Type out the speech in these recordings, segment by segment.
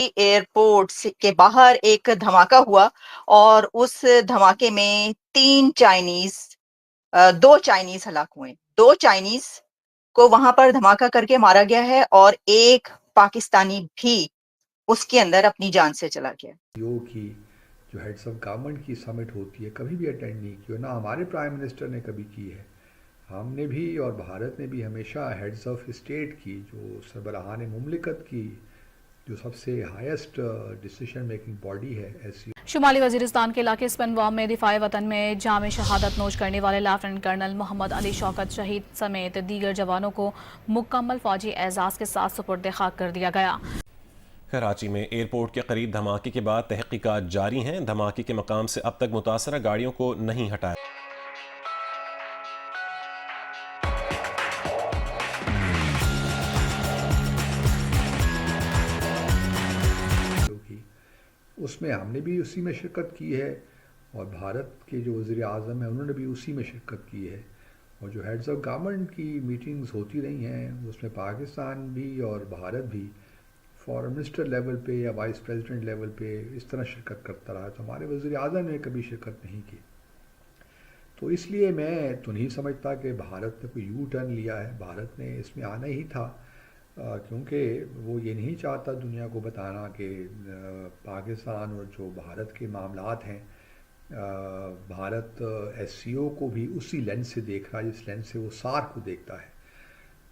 Airport के बाहर एक धमाका हुआ और उस धमाके में 3 चाइनीज़ 2 चाइनीज़ हलाक हुए। 2 चाइनीज़ को वहाँ पर धमाका करके मारा गया है और 1 पाकिस्तानी भी उसके अंदर अपनी जान से चला गया। की जो हेड्स ऑफ गवर्नमेंट की समिट होती है कभी भी अटेंड नहीं की, और ना हमारे प्राइम मिनिस्टर ने कभी की है। हमने भी और भारत ने भी हमेशा हेड्स ऑफ स्टेट की, जो सरबराहान मुमलिकत की, जो सबसे हाईएस्ट डिसीजन मेकिंग बॉडी है ऐसी। शुमाली वजीरिस्तान के इलाके स्पनवाम में दिफाए वतन में जाम शहादत नोश करने वाले लेफ्टिनेंट कर्नल मोहम्मद अली शौकत शहीद समेत दीगर जवानों को मुकम्मल फौजी एजाज के साथ सुपुर्द खाक कर दिया गया। कराची में एयरपोर्ट के करीब धमाके के बाद तहकीकात जारी हैं। धमाके के मकाम से अब तक मुतासरा गाड़ियों को नहीं हटाया। उसमें हमने भी उसी में शिरकत की है, और भारत के जो वज़ीर आज़म हैं उन्होंने भी उसी में शिरकत की है। और जो हेड्स ऑफ गवर्नमेंट की मीटिंग्स होती रही हैं उसमें पाकिस्तान भी और भारत भी फॉरेन मिनिस्टर लेवल पे या वाइस प्रेसिडेंट लेवल पे इस तरह शिरकत करता रहा। तो हमारे वज़ीर आज़म ने कभी शिरकत नहीं की। तो इसलिए मैं तो नहीं समझता कि भारत ने कोई यू टर्न लिया है। भारत ने इसमें आना ही था, क्योंकि वो ये नहीं चाहता दुनिया को बताना कि पाकिस्तान और जो भारत के मामलात हैं, भारत एससीओ को भी उसी लेंस से देख रहा है जिस लेंस से वो सार्क को देखता है।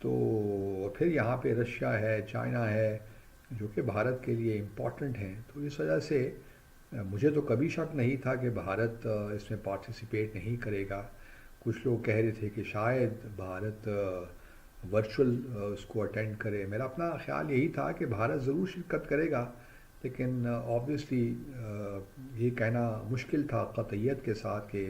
तो फिर यहाँ पे रशिया है, चाइना है, जो कि भारत के लिए इम्पॉर्टेंट हैं। तो इस वजह से मुझे तो कभी शक नहीं था कि भारत इसमें पार्टिसिपेट नहीं करेगा। कुछ लोग कह रहे थे कि शायद भारत वर्चुअल उसको अटेंड करे। मेरा अपना ख्याल यही था कि भारत ज़रूर शिरकत करेगा, लेकिन ऑब्वियसली ये कहना मुश्किल था क़तइयत के साथ कि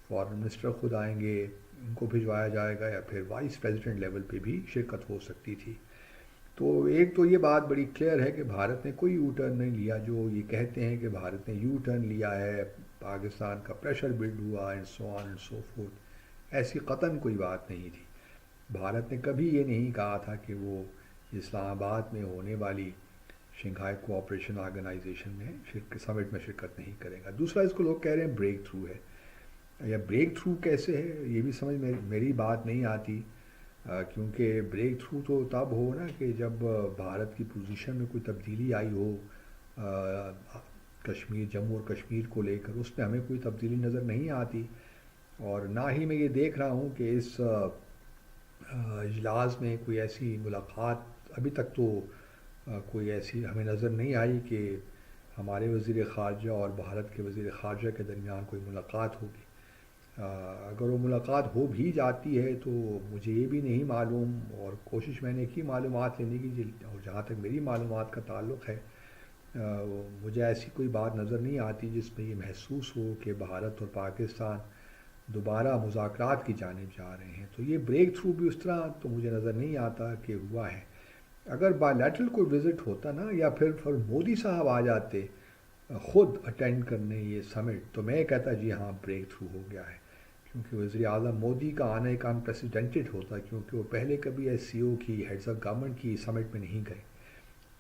फॉरेन मिनिस्टर ख़ुद आएंगे, इनको भिजवाया जाएगा, या फिर वाइस प्रेसिडेंट लेवल पे भी शिरकत हो सकती थी। तो एक तो ये बात बड़ी क्लियर है कि भारत ने कोई यू टर्न नहीं लिया। जो ये कहते हैं कि भारत ने यू टर्न लिया है, पाकिस्तान का प्रेशर बिल्ड हुआ and so on and so fourth, ऐसी कतन कोई बात नहीं थी। भारत ने कभी ये नहीं कहा था कि वो इस्लामाबाद में होने वाली शंघाई कोऑपरेशन ऑर्गेनाइजेशन में समिट में शिरकत नहीं करेगा। दूसरा, इसको लोग कह रहे हैं ब्रेक थ्रू है, या ब्रेक थ्रू कैसे है ये भी समझ में मेरी बात नहीं आती, क्योंकि ब्रेक थ्रू तो तब हो ना कि जब भारत की पोजीशन में कोई तब्दीली आई हो, कश्मीर, जम्मू और कश्मीर को लेकर, उसमें हमें कोई तब्दीली नज़र नहीं आती। और ना ही मैं ये देख रहा हूँ कि इस इजलास में कोई ऐसी मुलाकात अभी तक तो कोई ऐसी हमें नज़र नहीं आई कि हमारे वज़ीर ख़ारजा और भारत के वज़ीर ख़ारजा के दरमियान कोई मुलाकात होगी। अगर वो मुलाकात हो भी जाती है तो मुझे ये भी नहीं मालूम, और कोशिश मैंने की मालूमात लेने की, और जहाँ तक मेरी मालूमात का ताल्लुक़ है मुझे ऐसी कोई बात नज़र नहीं आती जिसमें ये महसूस हो कि भारत और पाकिस्तान दोबारा मुज़ाकरात की जानिब जा रहे हैं। तो ये ब्रेक थ्रू भी उस तरह तो मुझे नज़र नहीं आता कि हुआ है। अगर बायलैटरल कोई विज़िट होता ना, या फिर मोदी साहब आ जाते ख़ुद अटेंड करने ये समिट, तो मैं कहता जी हाँ ब्रेक थ्रू हो गया है, क्योंकि वज़ीर आज़म मोदी का आना एक अनप्रेसिडेंटेड होता, क्योंकि वो पहले कभी एससीओ की, हेड्स ऑफ गवर्नमेंट की समिट में नहीं गए।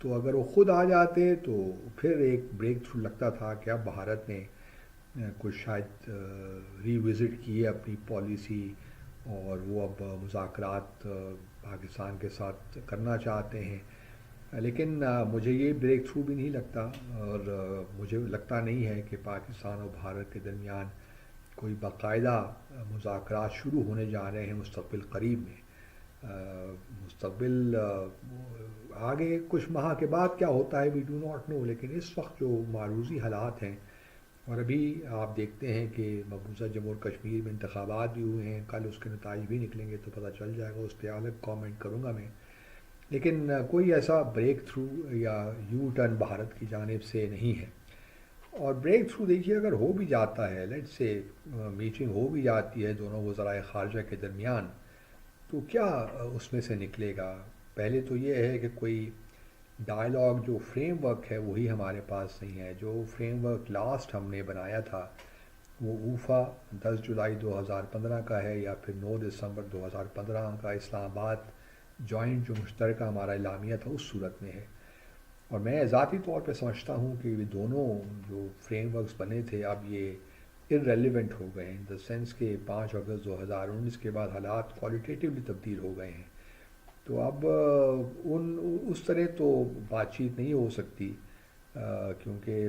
तो अगर वो ख़ुद आ जाते तो फिर एक ब्रेक थ्रू लगता था कि अब भारत ने कुछ शायद रीविज़िट की है अपनी पॉलिसी, और वो अब मुज़ाकरात पाकिस्तान के साथ करना चाहते हैं। लेकिन मुझे ये ब्रेक थ्रू भी नहीं लगता, और मुझे लगता नहीं है कि पाकिस्तान और भारत के दरमियान कोई बाकायदा मुज़ाकरात शुरू होने जा रहे हैं मुस्तक़बिल करीब में। मुस्तक़बिल आगे कुछ माह के बाद क्या होता है वी डू नॉट नो, लेकिन इस वक्त जो मारूज़ी हालात हैं, और अभी आप देखते हैं कि मकबूजा जम्मू और कश्मीर में इंतखाबात भी हुए हैं, कल उसके नताइज भी निकलेंगे तो पता चल जाएगा, उस पर अलग कमेंट करूँगा मैं। लेकिन कोई ऐसा ब्रेक थ्रू या यू टर्न भारत की जानिब से नहीं है। और ब्रेक थ्रू देखिए अगर हो भी जाता है, लेट्स से मीटिंग हो भी जाती है दोनों वज़राए ख़ारजा के दरमियान, तो क्या उसमें से निकलेगा? पहले तो ये है कि कोई डायलॉग जो फ्रेम वर्क है वही हमारे पास नहीं है। जो फ्रेम वर्क लास्ट हमने बनाया था वो ऊफ़ा 10 जुलाई 2015 का है, या फिर 9 दिसंबर 2015 का इस्लामाबाद जॉइंट जो मुश्तरका हमारा इलामिया था उस सूरत में है। اور میں ذاتی طور پہ سمجھتا ہوں کہ یہ دونوں جو فریم ورکس بنے تھے اب یہ ارریلیونٹ ہو گئے ہیں، ان دا سینس کہ 5 اگست 2019 کے بعد حالات کوالٹیٹیولی تبدیل ہو گئے ہیں. تو اب اس طرح تو بات چیت نہیں ہو سکتی، کیونکہ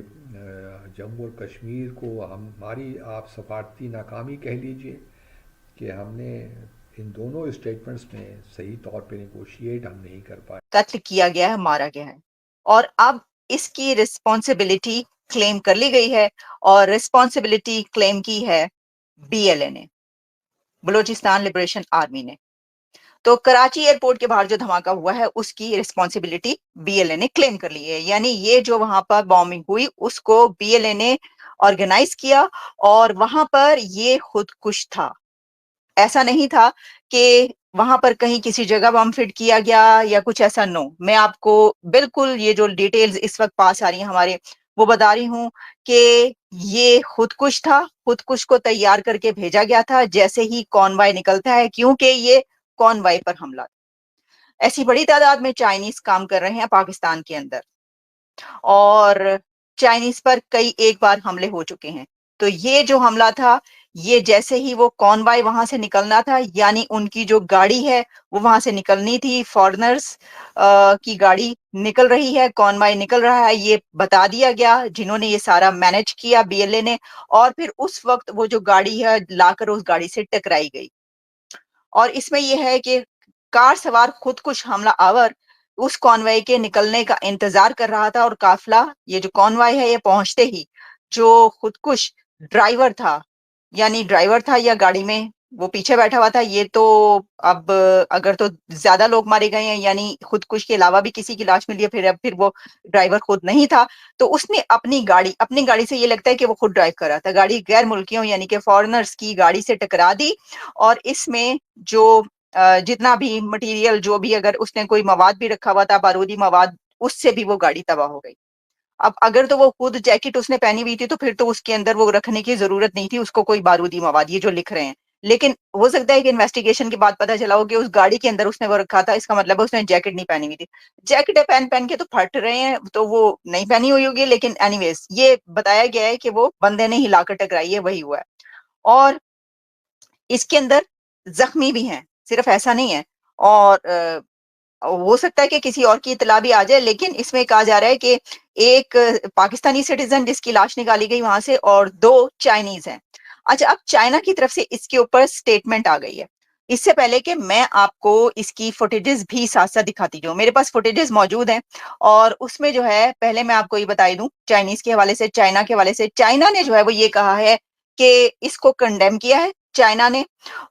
جموں اور کشمیر کو ہماری آپ سفارتی ناکامی کہہ لیجئے کہ ہم نے ان دونوں اسٹیٹمنٹس میں صحیح طور پہ نیگوشیٹ ہم نہیں کر پائے. قتل کیا گیا ہے، مارا گیا ہے، اور اب اس کی رسپانسبلٹی کلیم کر لی گئی ہے، اور رسپانسبلٹی کلیم کی ہے بی ایل اے نے، بلوچستان لبریشن آرمی نے. تو کراچی ایئرپورٹ کے باہر جو دھماکہ ہوا ہے اس کی رسپانسبلٹی بی ایل اے نے کلیم کر لی ہے، یعنی یہ جو وہاں پر بامبنگ ہوئی اس کو بی ایل اے نے آرگنائز کیا، اور وہاں پر یہ خود کش تھا. ایسا نہیں تھا کہ وہاں پر کہیں کسی جگہ بم فٹ کیا گیا یا کچھ ایسا. نو، میں آپ کو بالکل یہ جو ڈیٹیلز اس وقت پاس آ رہی ہیں ہمارے، وہ بتا رہی ہوں کہ یہ خود کش تھا، خود کش کو تیار کر کے بھیجا گیا تھا جیسے ہی کانوائے نکلتا ہے، کیونکہ یہ کانوائے پر حملہ. ایسی بڑی تعداد میں چائنیز کام کر رہے ہیں پاکستان کے اندر، اور چائنیز پر کئی ایک بار حملے ہو چکے ہیں. تو یہ جو حملہ تھا، یہ جیسے ہی وہ کانوائے وہاں سے نکلنا تھا، یعنی ان کی جو گاڑی ہے وہ وہاں سے نکلنی تھی، فارنرز کی گاڑی نکل رہی ہے، کانوائے نکل رہا ہے، یہ بتا دیا گیا جنہوں نے یہ سارا مینج کیا بی ایل اے نے. اور پھر اس وقت وہ جو گاڑی ہے لا کر اس گاڑی سے ٹکرائی گئی. اور اس میں یہ ہے کہ کار سوار خود کش حملہ آور اس کانوائے کے نکلنے کا انتظار کر رہا تھا، اور قافلہ یہ جو کانوائے ہے یہ پہنچتے ہی جو خود کش ڈرائیور تھا، یعنی ڈرائیور تھا یا گاڑی میں وہ پیچھے بیٹھا ہوا تھا، یہ تو اب اگر تو زیادہ لوگ مارے گئے ہیں، یعنی خود کش کے علاوہ بھی کسی کی لاش ملی ہے، پھر وہ ڈرائیور خود نہیں تھا. تو اس نے اپنی گاڑی سے یہ لگتا ہے کہ وہ خود ڈرائیو کر رہا تھا، گاڑی غیر ملکیوں یعنی کہ فارنرز کی گاڑی سے ٹکرا دی، اور اس میں جو جتنا بھی مٹیریل، جو بھی اگر اس نے کوئی مواد بھی رکھا ہوا تھا، بارودی مواد، اس سے بھی وہ گاڑی تباہ ہو گئی. اب اگر تو وہ خود جیکٹ اس نے پہنی ہوئی تھی تو پھر تو اس کے اندر وہ رکھنے کی ضرورت نہیں تھی اس کو کوئی بارودی مواد، یہ جو لکھ رہے ہیں. لیکن ہو سکتا ہے کہ انویسٹیگیشن کے بعد پتہ چلا ہو کہ اس گاڑی کے اندر اس نے وہ رکھا تھا، اس کا مطلب ہے اس نے جیکٹ نہیں پہنی ہوئی تھی. جیکٹ پہن کے تو پھٹ رہے ہیں تو وہ نہیں پہنی ہوئی ہوگی، لیکن اینی ویز یہ بتایا گیا ہے کہ وہ بندے نے ہلا کر ٹکرائی ہے، وہی ہوا ہے. اور اس کے اندر زخمی بھی ہیں، صرف ایسا نہیں ہے. اور ہو سکتا ہے کہ کسی اور کی اطلاع بھی آ جائے، لیکن اس میں کہا جا رہا ہے کہ ایک پاکستانی سٹیزن جس کی لاش نکالی گئی وہاں سے، اور 2 چائنیز ہیں. اچھا، اب چائنا کی طرف سے اس کے اوپر سٹیٹمنٹ آ گئی ہے. اس سے پہلے کہ میں آپ کو اس کی فوٹیجز بھی ساتھ ساتھ دکھاتی جاؤں، میرے پاس فوٹیجز موجود ہیں، اور اس میں جو ہے پہلے میں آپ کو یہ بتائی دوں چائنیز کے حوالے سے، چائنا کے حوالے سے. چائنا نے جو ہے وہ یہ کہا ہے کہ اس کو کنڈیم کیا ہے چائنا نے،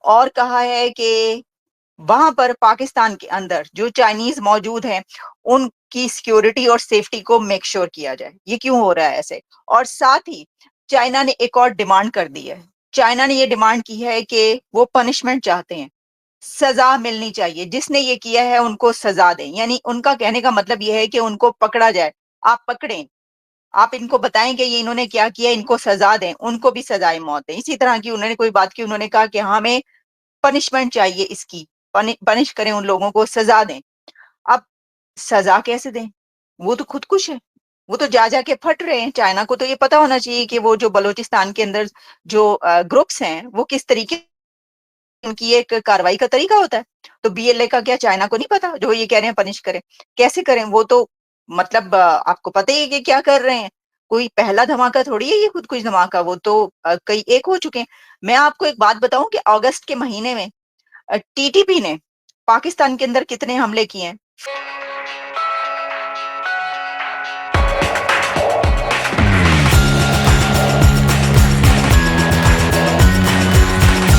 اور کہا ہے کہ وہاں پر پاکستان کے اندر جو چائنیز موجود ہیں ان کی سیکیورٹی اور سیفٹی کو میک شور کیا جائے. یہ کیوں ہو رہا ہے ایسے؟ اور ساتھ ہی چائنا نے ایک اور ڈیمانڈ کر دی ہے. چائنا نے یہ ڈیمانڈ کی ہے کہ وہ پنشمنٹ چاہتے ہیں، سزا ملنی چاہیے، جس نے یہ کیا ہے ان کو سزا دیں. یعنی ان کا کہنے کا مطلب یہ ہے کہ ان کو پکڑا جائے، آپ پکڑیں، آپ ان کو بتائیں کہ یہ انہوں نے کیا کیا، ان کو سزا دیں، ان کو بھی سزائے موت دیں. اسی طرح کی انہوں نے کوئی بات کی، انہوں نے کہا کہ ہمیں پنشمنٹ چاہیے، اس کی پنش کریں، ان لوگوں کو سزا دیں. اب سزا کیسے دیں؟ وہ تو خود کش ہے، وہ تو جا کے پھٹ رہے ہیں. چائنا کو تو یہ پتا ہونا چاہیے کہ وہ جو بلوچستان کے اندر جو گروپس ہیں وہ کس طریقے ان کی ایک کاروائی کا طریقہ ہوتا ہے. تو بی ایل اے کا کیا چائنا کو نہیں پتا جو یہ کہہ رہے ہیں پنش کریں؟ کیسے کریں؟ وہ تو مطلب آپ کو پتہ ہی ہے کہ کیا کر رہے ہیں. کوئی پہلا دھماکہ تھوڑی ہے یہ خود کش دھماکہ، وہ تو کئی ایک ہو چکے ہیں. میں آپ کو ایک بات بتاؤں کہ اگست کے مہینے میں ٹی ٹی پی نے پاکستان کے اندر کتنے حملے کیے ہیں؟